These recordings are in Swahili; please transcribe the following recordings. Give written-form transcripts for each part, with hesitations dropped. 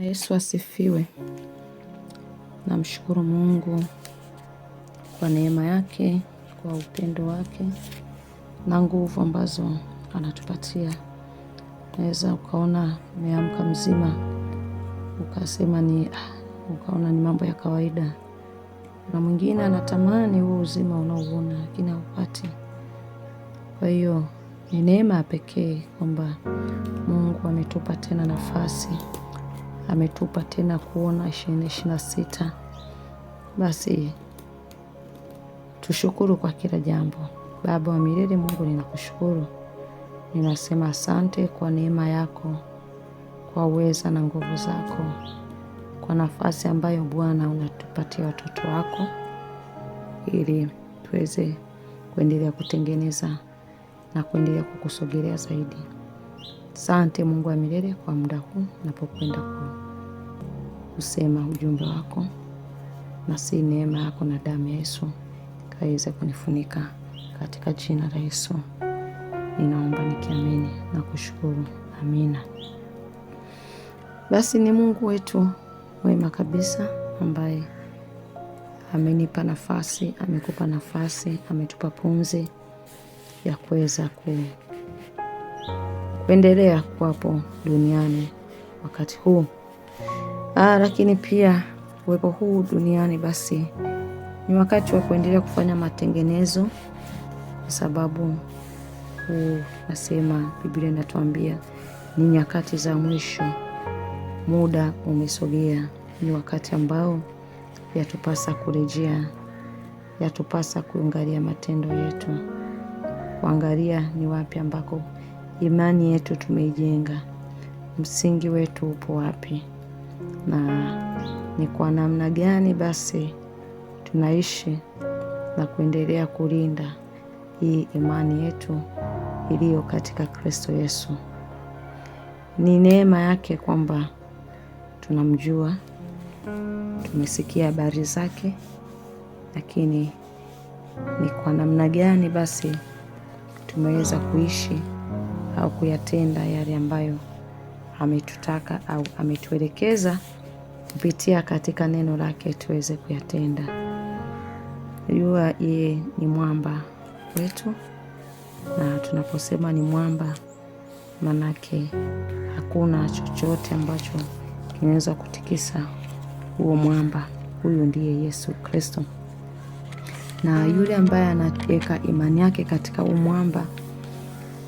Yesu asifiwe. Namshukuru Mungu kwa neema yake, kwa upendo wake na nguvu ambazo anatupatia. Naweza ukaona umeamka mzima, ukasema ukaona ni mambo ya kawaida. Na mwingine anatamani huo uzima unaoona lakini haupati. Kwa hiyo ni neema pekee kwamba Mungu ametupa tena nafasi. Ametupa tena kuona 2026. Basi tushukuru kwa kila jambo. Baba wa milele, Mungu ninakushukuru. Ninasema asante kwa neema yako, kwa uweza na nguvu zako, kwa nafasi ambayo Bwana unatupatia watoto wako ili tuweze kuendelea kutengeneza na kuendelea kukusogelea zaidi. Asante Mungu wa milele kwa muda huu napokwenda kusema ujumbe wako, na si neema yako na damu ya Yesu kaweze kunifunika katika jina la Yesu. Ninaomba nikiamini na kushukuru. Amina. Basi ni Mungu wetu mwema kabisa ambaye amenipa nafasi, amekupa nafasi, ametupa pumzi ya kuweza kuendelea kuwapo duniani wakati huu. Lakini pia uwepo huu duniani basi ni wakati wa kuendelea kufanya matengenezo, kwa sababu nasema Biblia inatuambia ni nyakati za mwisho, muda umesogea. Ni wakati ambao yatupasa kurejea, yatupasa kuangalia matendo yetu, kuangalia ni wapi ambako imani yetu tumeijenga, msingi wetu upo wapi, na ni kwa namna gani basi tunaishi na kuendelea kulinda hii imani yetu iliyo katika Kristo Yesu. Ni neema yake kwamba tunamjua, tumesikia habari zake, lakini ni kwa namna gani basi tumeweza kuishi au kuyatenda yale ambayo ametutaka au ametuelekeza kupitia katika neno lake tuweze kuyatenda. Yeye ni mwamba wetu, na tunaposema ni mwamba manake hakuna chochote ambacho kinaweza kutikisa huo mwamba. Huyu ndiye Yesu Kristo, na yule ambaye anaweka imani yake katika huo mwamba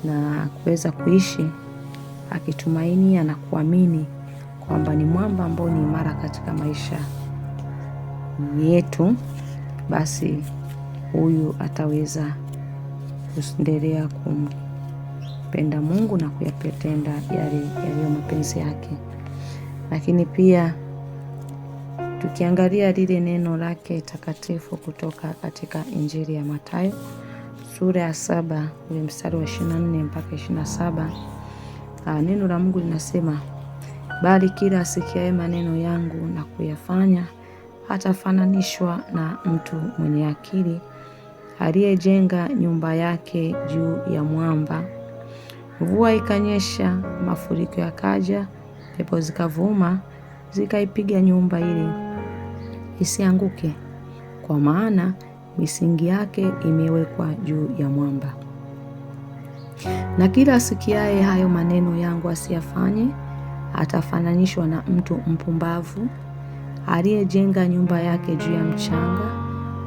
na kuweza kuishi akitumainia na kuamini kwamba ni mwamba ambao ni imara katika maisha yetu, basi huyu ataweza kuendelea kumpenda Mungu na kuyapenda yaliyo mapenzi yake. Lakini pia tukiangalia lile neno lake takatifu kutoka katika Injili ya Mathayo sura ya 7 ule mstari wa 24 mpaka 27, neno la Mungu linasema, bali kila asikiaye maneno yangu na kuyafanya hatafananishwa na mtu mwenye akili aliyejenga nyumba yake juu ya mwamba. Mvua ikanyesha, mafuriko yakaja, pepo zikavuma, zikaipiga nyumba ile isianguke, kwa maana misingi yake imewekwa juu ya mwamba. Na kila asikiaye hayo maneno yangu asiyafanye atafananishwa na mtu mpumbavu aliyejenga nyumba yake juu ya mchanga.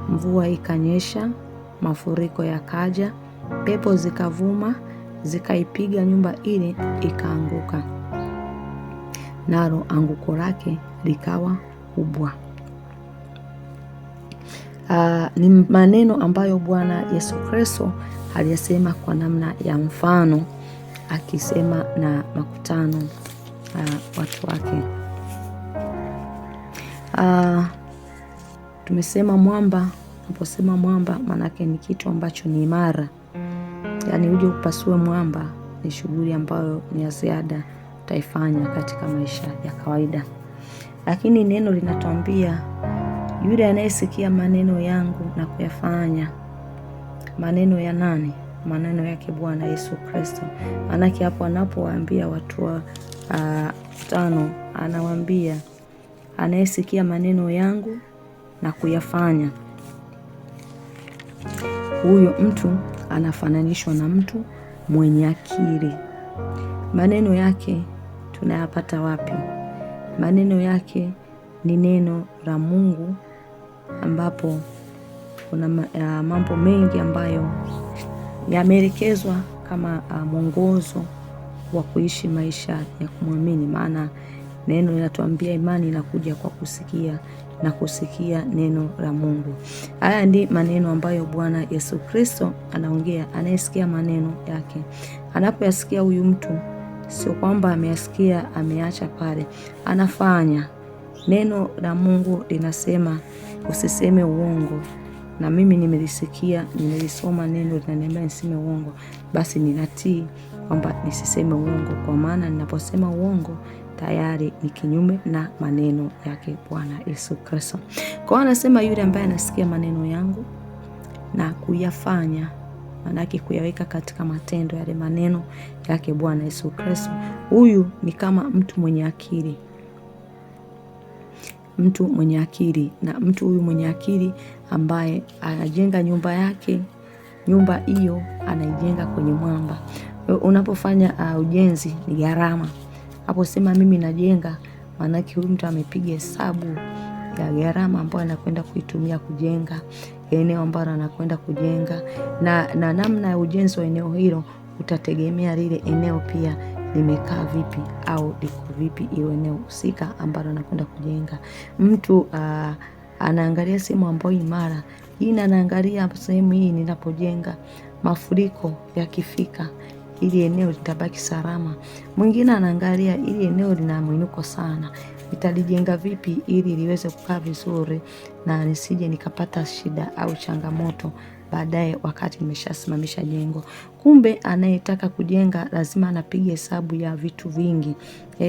Mvua ikanyesha, mafuriko yakaja, pepo zikavuma, zikaipiga nyumba ile ikaanguka, nalo anguko lake likawa kubwa. Ni maneno ambayo Bwana Yesu Kristo aliyasema kwa namna ya mfano, akisema na makutano watu wake. Tumesema mwamba. Naposema mwamba manake ni kitu ambacho ni imara. Yaani uje upasue mwamba ni shughuli ambayo ni ya ziada utaifanya katika maisha ya kawaida. Lakini neno linatuambia yule anayesikia maneno yangu na kuyafanya. Maneno ya nani? Maneno yake Bwana Yesu Kristo. Manake hapo anapowaambia watu 5 anawaambia, anayesikia maneno yangu na kuyafanya, huyo mtu anafananishwa na mtu mwenye akili. Maneno yake tunayapata wapi? Maneno yake ni neno la Mungu, ambapo kuna mambo mengi ambayo yameelekezwa kama mwongozo wa kuishi maisha ya kumwamini. Maana neno linatuambia imani inakuja kwa kusikia na kusikia neno la Mungu. Haya ndi maneno ambayo Bwana Yesu Kristo anaongea. Anayesikia maneno yake, anapoyasikia huyu mtu, sio kwamba ameyasikia ameacha pale, anafanya. Neno la Mungu linasema usiseme uongo, na mimi nimelisikia, nimelisoma, neno linaniambia niseme uongo, basi ninatii kwamba nisiseme uongo, kwa maana ninaposema uongo tayari ni kinyume na maneno yake Bwana Yesu Kristo. Kwa hiyo anasema yule ambaye anasikia maneno yangu na kuyafanya, manake kuyaweka katika matendo yale maneno yake Bwana Yesu Kristo, huyu ni kama mtu mwenye akili. Mtu mwenye akili, na mtu huyu mwenye akili ambaye anajenga nyumba yake, nyumba hiyo anaijenga kwenye mwamba. Unapofanya ujenzi ni gharama. Hapo sema mimi najenga, manake huyu mtu amepiga hesabu ya gharama ambayo anakwenda kuitumia kujenga eneo ambalo anakwenda kujenga, na namna ya ujenzi wa eneo hilo utategemea lile eneo pia limekaa vipi au liko vipi, hiyo eneo husika ambalo anakwenda kujenga. Mtu anaangalia sehemu ambayo imara, anaangalia sehemu hii ninapojenga, mafuriko yakifika ili eneo litabaki salama. Mwingine anaangalia ili eneo lina mwinuko sana, nitalijenga vipi ili liweze kukaa vizuri na nisije nikapata shida au changamoto baadaye wakati nimeshasimamisha jengo. Kumbe anayetaka kujenga lazima anapiga hesabu ya vitu vingi.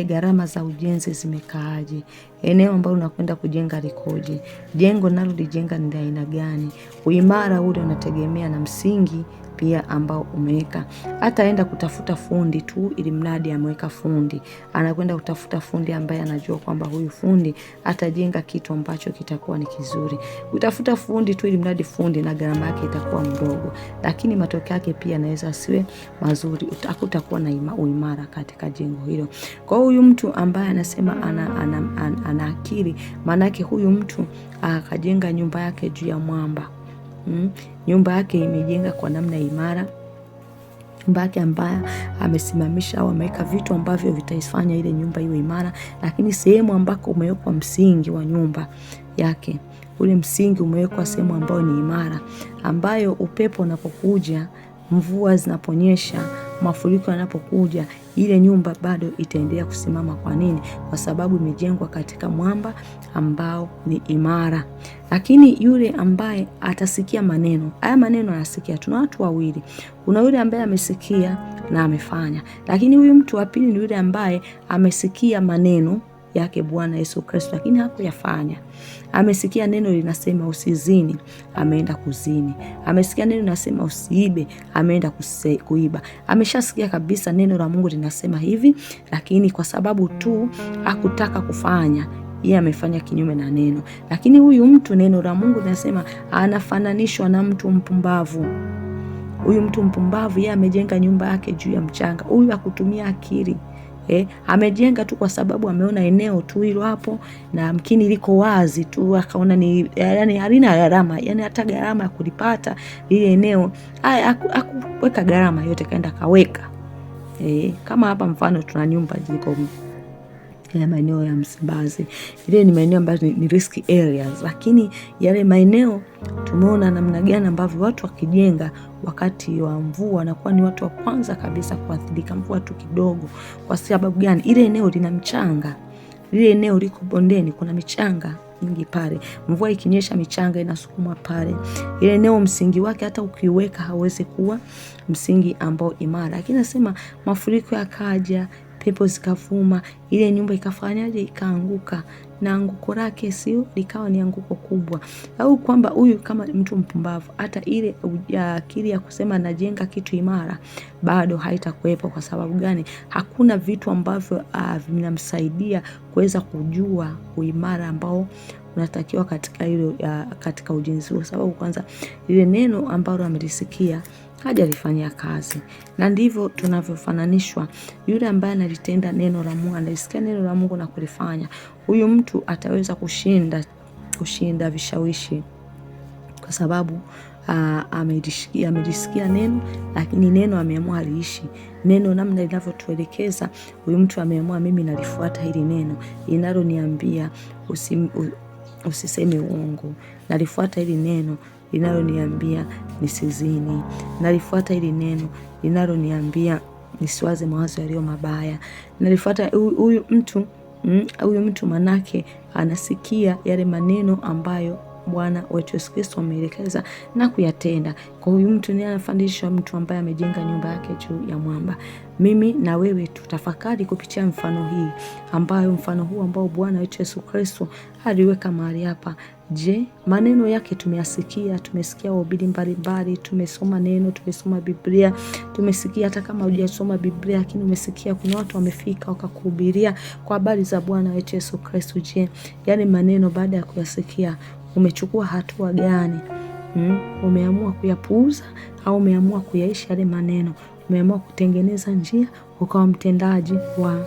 Gharama za ujenzi zimekaaje? Eneo ambalo unakwenda kujenga likoje? Jengo nalo lijenga ni aina gani? Uimara ule unategemea na msingi pia ambao umeweka. Hata aenda kutafuta fundi tu ili mradi ameweka fundi, anakwenda kutafuta fundi ambaye anajua kwamba huyu fundi atajenga kitu ambacho kitakuwa ni kizuri. Utafuta fundi tu ili mradi fundi, na gharama yake itakuwa mdogo, lakini matokeo yake pia anaweza asiwe mazuri. Utakuwa na uimara katika jengo hilo. Kwa huyu mtu ambaye anasema ana akili, maana yake huyu mtu akajenga nyumba yake juu ya mwamba. Nyumba yake imejenga kwa namna imara, nyumba yake ambayo amesimamisha au ameweka vitu ambavyo vitaifanya ile nyumba iwe imara. Lakini sehemu ambako umewekwa msingi wa nyumba yake, ule msingi umewekwa sehemu ambayo ni imara, ambayo upepo unapokuja, mvua zinaponyesha, mafuriko yanapokuja, ile nyumba bado itaendelea kusimama. Kwa nini? Kwa sababu imejengwa katika mwamba ambao ni imara. Lakini yule ambaye atasikia maneno, haya maneno anasikia, tuna watu wawili. Kuna yule ambaye amesikia na amefanya, lakini huyu mtu wa pili ni yule ambaye amesikia maneno yake Bwana Yesu Kristo, lakini hakuyafanya. Amesikia neno linasema usizini, ameenda kuzini. Amesikia neno linasema usiibe, ameenda kuiba. Ameshasikia kabisa neno la Mungu linasema hivi, lakini kwa sababu tu hakutaka kufanya, yeye amefanya kinyume na neno. Lakini huyu mtu, neno la Mungu linasema anafananishwa na mtu mpumbavu. Huyu mtu mpumbavu, yeye amejenga nyumba yake juu ya mchanga. Huyu hakutumia akili. Amejenga tu kwa sababu ameona eneo tu hilo hapo, na mkini liko wazi tu, akaona ni yani halina gharama, yani hata gharama ya kulipata ile eneo hakuweka gharama yote, kaenda kaweka. Kama hapa mfano tuna nyumba ziko ya maeneo ya Msimbazi, ile ni maeneo ambayo ni risky areas, lakini yale maeneo tumeona namna gani ambavyo watu wakijenga wakati wa mvua wanakuwa ni watu wa kwanza kabisa kuathirika. Mvua tu kidogo. Kwa sababu gani? Ile eneo lina mchanga, ile eneo liko bondeni, kuna michanga mingi pale. Mvua ikinyesha michanga inasukumwa pale. Ile eneo msingi wake hata ukiweka hauwezi kuwa msingi ambao imara. Lakini nasema mafuriko yakaja, pepo zikavuma, ile nyumba ikafanyaje? Ikaanguka, na anguko lake sio likawa ni anguko kubwa. Au kwamba huyu kama mtu mpumbavu, hata ile akili ya kusema najenga kitu imara bado haitakuwepo. Kwa sababu gani? Hakuna vitu ambavyo vinamsaidia kuweza kujua uimara ambao unatakiwa katika hilo katika ujenzi. Kwa sababu kwanza ile neno ambalo amelisikia hajalifanyia kazi. Na ndivyo tunavyofananishwa. Yule ambaye analitenda neno la Mungu, analisikia neno la Mungu na kulifanya, huyu mtu ataweza kushinda vishawishi, kwa sababu amelisikia neno, lakini neno ameamua aliishi. Neno namna linavyotuelekeza, huyu mtu ameamua, mimi nalifuata hili neno linaloniambia usiseme uongo, nalifuata hili neno linaloniambia nisizini, nalifuata hili neno linaloniambia nisiwaze mawazo yaliyo mabaya, nalifuata. Huyu mtu manake anasikia yale maneno ambayo Bwana wetu Yesu Kristo ameelekeza na kuyatenda. Kwa huyu mtu ni anafundisha mtu ambaye amejenga nyumba yake juu ya mwamba. Mimi na wewe tutafakari kupitia mfano huu ambao Bwana wetu Yesu Kristo aliweka mahali hapa. Je, maneno yake tumeyasikia? Tumesikia wahubiri mbalimbali, tumesoma neno, tumesoma Biblia, tumesikia. Hata kama hujasoma Biblia, lakini umesikia kuna watu wamefika wakakuhubiria kwa habari za Bwana wetu Yesu Kristo. Je, yale maneno baada ya kuyasikia umechukua hatua gani? Umeamua kuyapuuza au umeamua kuyaishi yale maneno? Umeamua kutengeneza njia ukawa mtendaji wa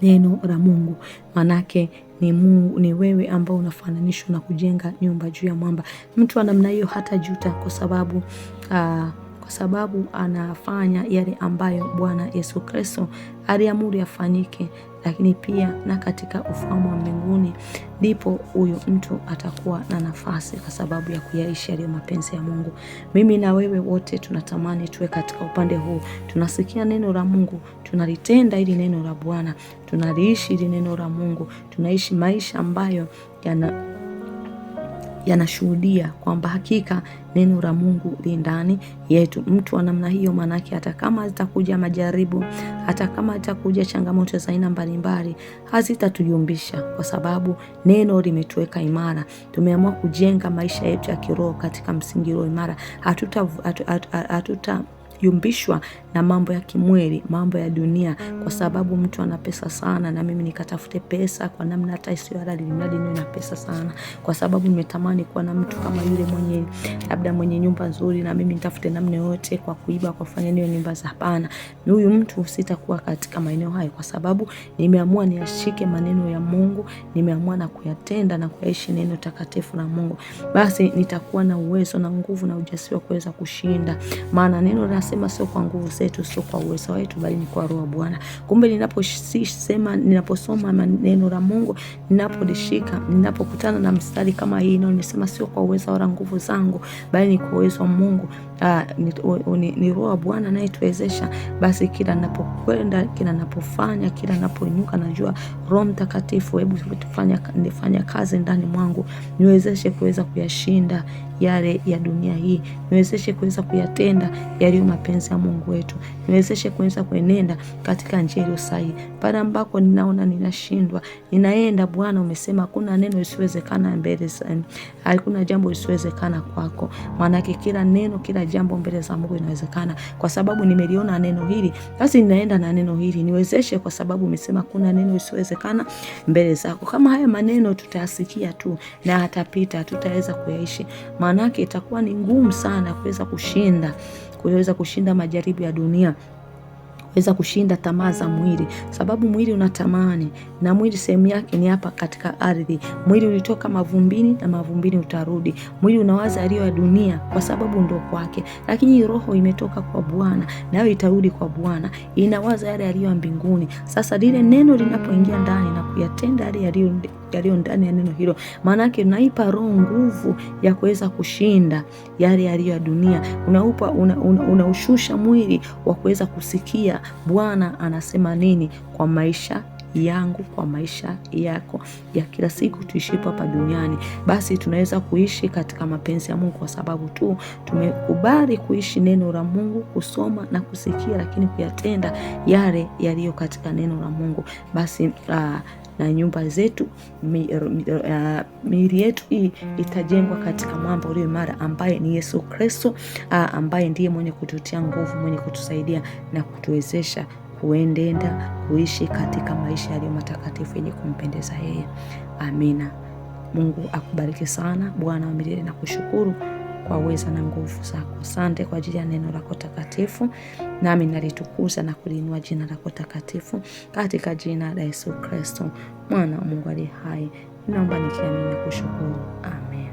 neno la Mungu? Manake ni wewe ambao unafananishwa na kujenga nyumba juu ya mwamba. Mtu wa namna hiyo hata juta, kwa sababu anafanya yale ambayo Bwana Yesu Kristo aliamuru yafanyike. Lakini pia na katika ufalme wa mbinguni ndipo huyo mtu atakuwa na nafasi, kwa sababu ya kuyaishi yaliyo mapenzi ya Mungu. Mimi na wewe wote tunatamani tuwe katika upande huu. Tunasikia neno la Mungu, tunalitenda ili neno la Bwana, tunaliishi ili neno la Mungu, tunaishi maisha ambayo yanashuhudia kwamba hakika neno la Mungu li ndani yetu. Mtu wa namna hiyo, manake hata kama zitakuja majaribu, hata kama zitakuja changamoto za aina mbalimbali, hazitatuyumbisha, kwa sababu neno limetuweka imara. Tumeamua kujenga maisha yetu ya kiroho katika msingi ulio imara. Hatutayumbishwa na mambo ya kimwili, mambo ya dunia, kwa sababu mtu ana pesa sana na mimi nikatafute pesa kwa namna hata isiyo halali, mradi niwe na pesa sana, kwa sababu nimetamani kuwa na mtu kama yule mwenye nyumba nzuri, na mimi nitafute namna yote kwa kuiba, kwa kufanya niyo nyumba za. Hapana, huyu mtu sitakuwa katika maeneo hayo, kwa sababu nimeamua niashike maneno ya Mungu, nimeamua na kuyatenda na kuyaishi neno takatifu la Mungu. Basi nitakuwa na uwezo na nguvu na ujasiri wa kuweza kushinda, maana neno linasema sio kwa nguvu zetu, sio kwa uwezo wetu, bali ni kwa Roho wa Bwana. Kumbe ninaposoma neno la Mungu, ninapolishika, ninapokutana na mstari kama hii, na nimesema sio kwa uwezo wala nguvu zangu, bali ni kwa uwezo wa Mungu. Ni Roho wa Bwana anayetuwezesha. Basi kila ninapokwenda, kila ninapofanya, kila ninapoinuka, najua Roho Mtakatifu, hebu nifanya kazi ndani mwangu, niwezeshe kuweza kuyashinda yale ya dunia hii, niwezeshe kuweza kuyatenda yaliyo mapenzi ya Mungu wetu, niwezeshe kuweza kuenenda katika njia iliyo sahihi. Pale ambako ninaona ninashindwa, ninaenda, Bwana umesema hakuna neno lisiwezekana mbele zako, hakuna jambo lisiwezekana kwako. Maana kila neno, kila jambo mbele za Mungu inawezekana. Kwa sababu nimeliona neno hili, basi ninaenda na neno hili, niwezeshe, kwa sababu umesema kuna neno lisiwezekana mbele zako. Kama haya maneno tutayasikia tu na hatapita, tutaweza kuyaishi. Maana itakuwa ni ngumu sana kuweza kushinda majaribu ya dunia, kuweza kushinda tamaa za mwili, sababu mwili unatamani, na mwili sehemu yake ni hapa katika ardhi. Mwili ulitoka mavumbini na mavumbini utarudi. Mwili unawaza yaliyo ya dunia kwa sababu ndo kwake, lakini roho imetoka kwa Bwana, nayo itarudi kwa Bwana, inawaza yale yaliyo mbinguni. Sasa lile neno linapoingia ndani na kuyatenda yale yaliyo ndani ya neno hilo, maana yake unaipa roho nguvu ya kuweza kushinda yale yaliyo ya dunia. Unaushusha mwili wa kuweza kusikia Bwana anasema nini kwa maisha yangu, kwa maisha yako ya kila siku tuishipo hapa duniani. Basi tunaweza kuishi katika mapenzi ya Mungu kwa sababu tu tumekubali kuishi neno la Mungu, kusoma na kusikia, lakini kuyatenda yale yaliyo katika neno la Mungu. Basi na nyumba zetu, miili yetu hii itajengwa katika mwamba ulio imara, ambaye ni Yesu Kristo, ambaye ndiye mwenye kututia nguvu, mwenye kutusaidia na kutuwezesha kuendenda kuishi katika maisha yaliyo matakatifu yenye kumpendeza yeye. Amina. Mungu akubariki sana. Bwana wa milele, na kushukuru kwa uweza na nguvu zako. Asante kwa ajili ya neno lako takatifu, nami nalitukuza na kuliinua jina lako takatifu katika jina la Yesu Kristo, mwana wa Mungu aliye hai. Naomba nikiamini na kushukuru. Amen.